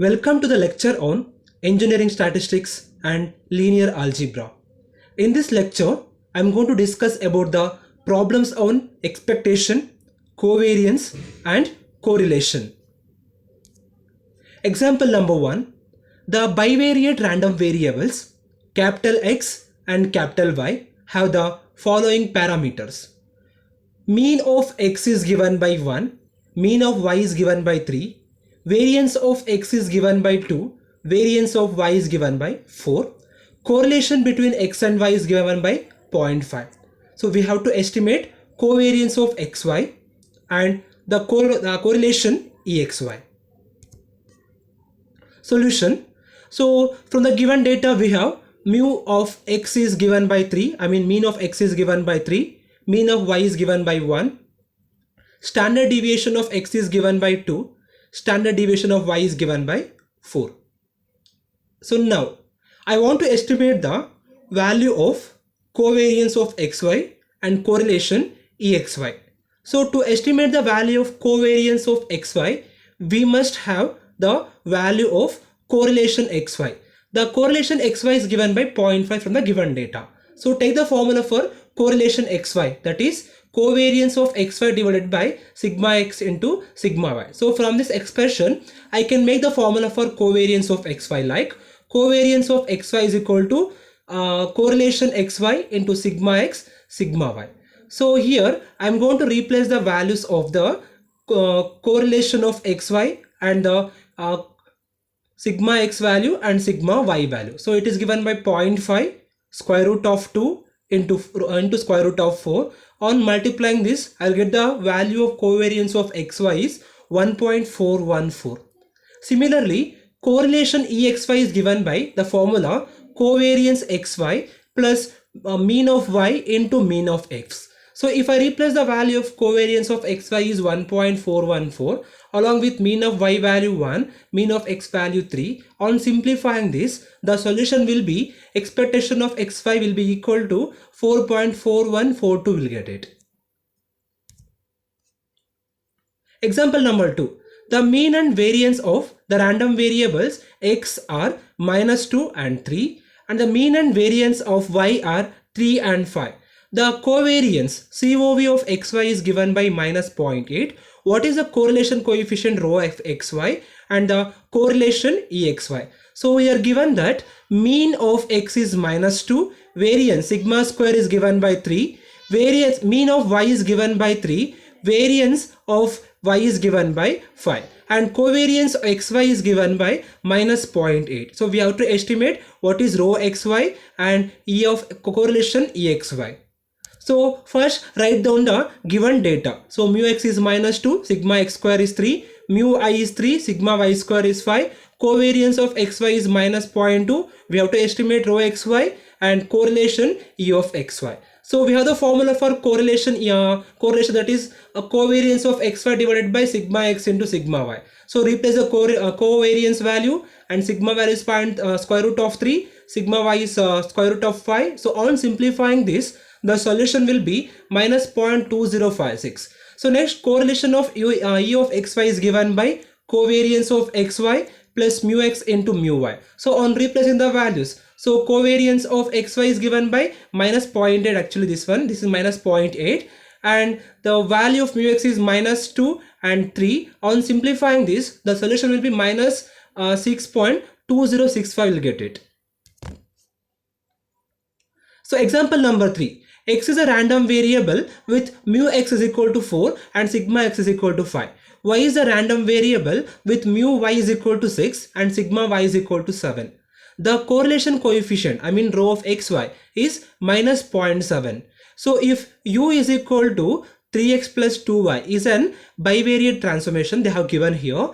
Welcome to the lecture on Engineering Statistics and Linear Algebra. In this lecture, I am going to discuss about the problems on expectation, covariance and correlation. Example number 1. The bivariate random variables capital X and capital Y have the following parameters. Mean of X is given by 1, mean of Y is given by 3, variance of X is given by 2, variance of Y is given by 4, correlation between X and Y is given by 0.5. So we have to estimate covariance of XY and the correlation EXY. Solution. So from the given data we have mu of X is given by 3, mean of X is given by 3, mean of Y is given by 1, standard deviation of X is given by 2, standard deviation of Y is given by 4. So now I want to estimate the value of covariance of XY and correlation EXY. So to estimate the value of covariance of XY, we must have the value of correlation XY. The correlation XY is given by 0.5 from the given data. So take the formula for correlation XY, that is covariance of XY divided by sigma X into sigma Y. So from this expression, I can make the formula for covariance of XY like covariance of XY is equal to correlation XY into sigma X sigma Y. So here I am going to replace the values of the correlation of XY and the sigma X value and sigma Y value. So it is given by 0.5 square root of 2 into square root of 4. On multiplying this, I'll get the value of covariance of XY is 1.414. Similarly, correlation EXY is given by the formula covariance XY plus mean of Y into mean of X. So if I replace the value of covariance of XY is 1.414 along with mean of Y value 1, mean of X value 3. On simplifying this, the solution will be expectation of XY will be equal to 4.4142 will get it. Example number 2. The mean and variance of the random variables X are -2 and 3 and the mean and variance of Y are 3 and 5. The covariance COV of XY is given by -0.8. What is the correlation coefficient rho of XY and the correlation EXY? So we are given that mean of X is -2, variance sigma square is given by 3, variance mean of Y is given by 3, variance of Y is given by 5 and covariance XY is given by -0.8. So we have to estimate what is rho XY and E of correlation EXY. So first write down the given data. So mu X is -2, sigma X square is 3, mu I is 3, sigma Y square is 5, covariance of XY is -0.2. We have to estimate rho XY and correlation E of XY. So we have the formula for correlation that is a covariance of XY divided by sigma X into sigma Y. So replace the covariance value and sigma value is square root of 3, sigma Y is square root of 5. So on simplifying this, the solution will be -0.2056. So next, correlation of E of XY is given by covariance of XY plus mu X into mu Y. So on replacing the values, so covariance of XY is given by -0.8, actually this is -0.8 and the value of mu X is -2 and 3. On simplifying this, the solution will be -6.2065 will get it. So example number 3. X is a random variable with mu X is equal to 4 and sigma X is equal to 5. Y is a random variable with mu Y is equal to 6 and sigma Y is equal to 7. The correlation coefficient, rho of XY is -0.7. So if U is equal to 3x plus 2y is an bivariate transformation they have given here.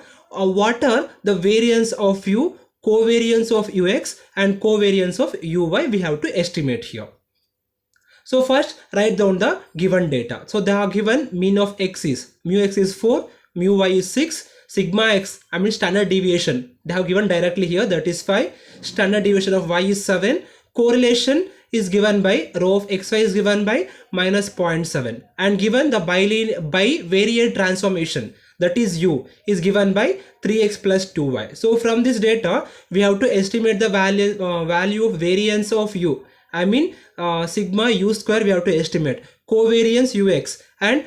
What are the variance of U, covariance of UX and covariance of UY we have to estimate here. So first write down the given data. So they are given mean of X is mu X is 4, mu Y is 6, sigma X standard deviation they have given directly here, that is 5, standard deviation of Y is 7, correlation is given by rho of XY is given by -0.7 and given the bivariate transformation that is u, is given by 3x plus 2y. So from this data we have to estimate the value of variance of u. I mean sigma u square we have to estimate, covariance ux and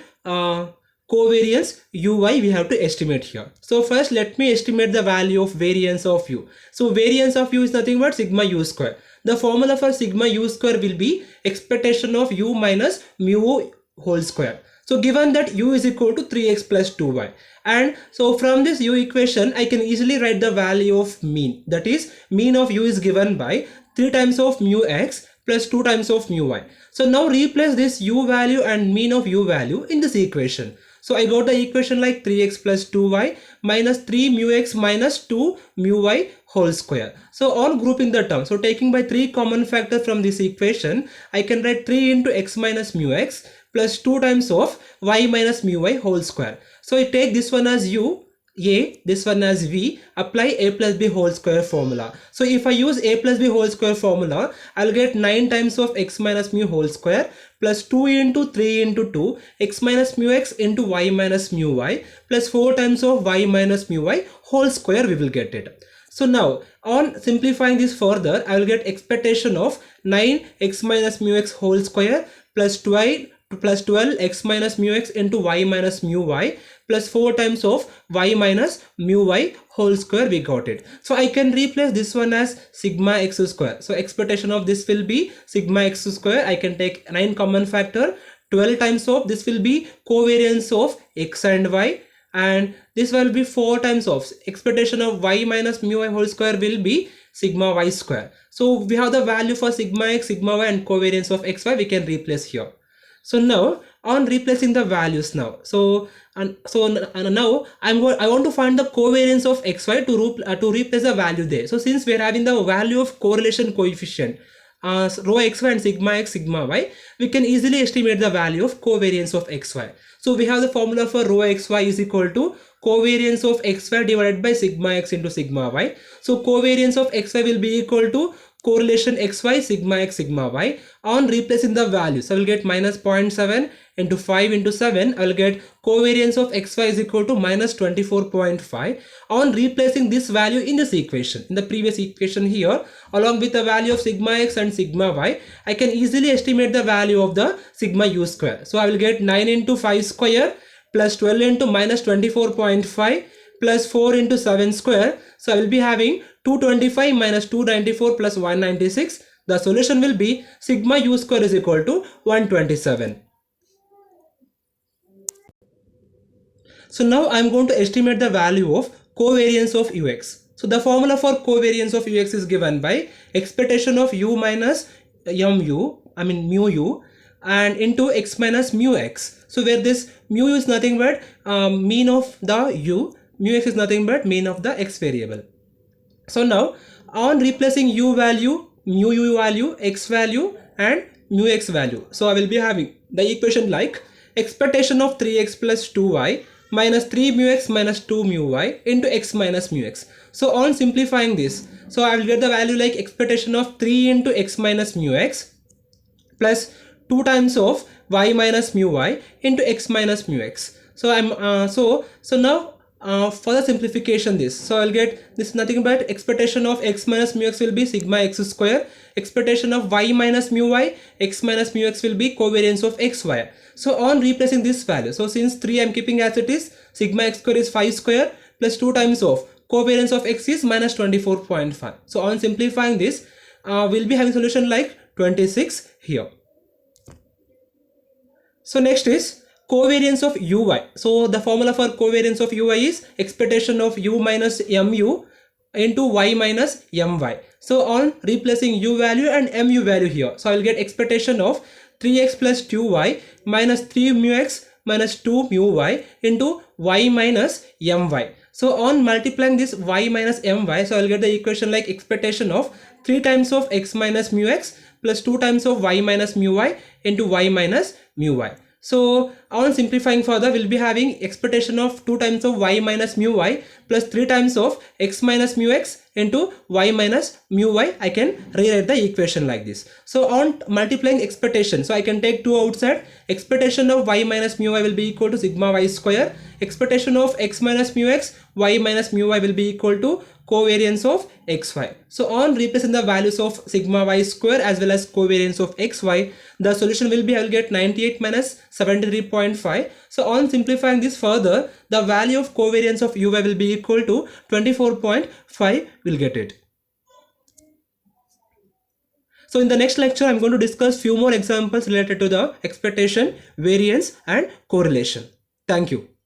covariance uy we have to estimate here. So first let me estimate the value of variance of u. So variance of u is nothing but sigma u square. The formula for sigma u square will be expectation of u minus mu whole square. So given that u is equal to 3x plus 2y, and so from this u equation I can easily write the value of mean, that is mean of u is given by 3 times of mu x plus 2 times of mu y. So now replace this u value and mean of u value in this equation. So I got the equation like 3x plus 2y minus 3 mu x minus 2 mu y whole square. So on grouping the term, so taking by 3 common factors from this equation, I can write 3 into x minus mu x plus 2 times of y minus mu y whole square. So I take this one as u, a, this one as v, apply a plus b whole square formula. So if I use a plus b whole square formula, I'll get 9 times of x minus mu whole square plus 2 into 3 into 2 x minus mu x into y minus mu y plus 4 times of y minus mu y whole square, we will get it. So now on simplifying this further, I will get expectation of 9 x minus mu x whole square plus 12 x minus mu x into y minus mu y plus 4 times of y minus mu y whole square, we got it. So I can replace this one as sigma x square. So expectation of this will be sigma x square. I can take 9 common factor, 12 times of this will be covariance of x and y, and this will be 4 times of expectation of y minus mu y whole square will be sigma y square. So we have the value for sigma x, sigma y and covariance of xy we can replace here. So now on replacing the values now, now I want to find the covariance of xy to replace the value there. So since we are having the value of correlation coefficient rho xy and sigma x, sigma y, we can easily estimate the value of covariance of xy. So we have the formula for rho xy is equal to covariance of xy divided by sigma x into sigma y. So covariance of xy will be equal to correlation xy sigma x sigma y. On replacing the values, I will get minus 0.7 into 5 into 7. I will get covariance of xy is equal to minus 24.5. On replacing this value in this equation, in the previous equation here, along with the value of sigma x and sigma y, I can easily estimate the value of the sigma u square. So I will get 9 into 5 square plus 12 into minus 24.5 plus 4 into 7 square. So I will be having 225 minus 294 plus 196. The solution will be sigma u square is equal to 127. So now I am going to estimate the value of covariance of ux. So the formula for covariance of ux is given by expectation of u minus mu u and into x minus mu x. So where this mu is nothing but mean of the u, mu x is nothing but mean of the x variable. So now on replacing u value, mu u value, x value and mu x value, so I will be having the equation like expectation of 3x plus 2y minus 3 mu x minus 2 mu y into x minus mu x. So on simplifying this, so I will get the value like expectation of 3 into x minus mu x plus 2 times of y minus mu y into x minus mu x. So I'm so now further simplification this, so I'll get this nothing but expectation of x minus mu x will be sigma x square, expectation of y minus mu y, x minus mu x will be covariance of xy. So on replacing this value, so since 3 I'm keeping as it is, sigma x square is 5 square plus 2 times of covariance of x is minus 24.5. So on simplifying this, we'll be having solution like 26 here. So next is covariance of uy. So the formula for covariance of uy is expectation of u minus mu into y minus my. So on replacing u value and mu value here, so I will get expectation of 3x plus 2y minus 3 mu x minus 2 mu y into y minus my. So on multiplying this y minus my, so I will get the equation like expectation of 3 times of x minus mu x plus 2 times of y minus mu y into y minus mu y. So on simplifying further, we'll be having expectation of 2 times of y minus mu y plus 3 times of x minus mu x into y minus mu y. I can rewrite the equation like this. So on multiplying expectation, so I can take 2 outside. Expectation of y minus mu y will be equal to sigma y square. Expectation of x minus mu x, y minus mu y will be equal to covariance of xy. So on replacing the values of sigma y square as well as covariance of xy, the solution will be, I will get 98 minus 73.5. So on simplifying this further, the value of covariance of uy will be equal to 24.5. We'll get it. So in the next lecture, I'm going to discuss few more examples related to the expectation, variance and correlation. Thank you.